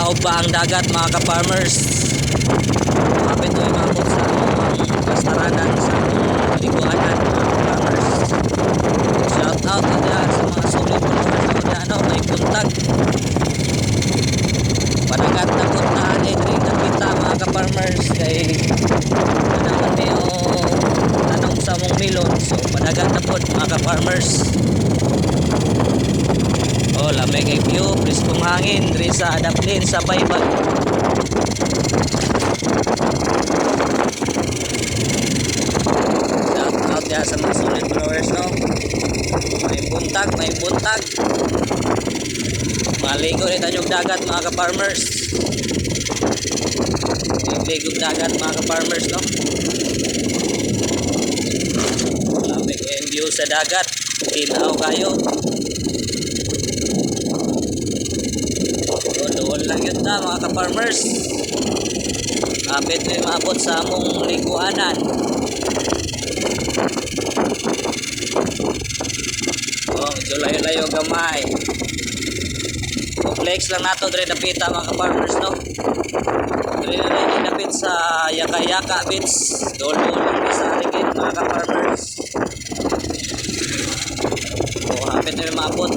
Daog pa ang dagat mga ka-farmers. Kapit ko imabot sa kastaranan sa liguanan mga ka-farmers. Shout out na dyan sa mga solid followers na dyan. May buntag. Panagat na puntaan rin kapita mga ka-farmers. Kay naman niyo tanong sa mong milon. So panagat na po mga ka-farmers. Oh, lamig ay view, priskong hangin diri sa Daplin sa Baybag. Shout out ya sa mga solid followers no. May buntag, may buntag. Maligo rin tanyong dagat mga ka-farmers. Ligog dagat mga ka-farmers no. Lamig ay view sa dagat. Tinaw kayo. Doon lang yun na mga ka-farmers. Kapit may maabot sa among liguanan. Oh, medyo layo-layo gamay. Flex lang nato dre napita mga ka-farmers no. Dre na rin napit sa Yaka-Yaka Beach. Doon lang sa aligid mga ka-farmers. Oh, kapit may maabot.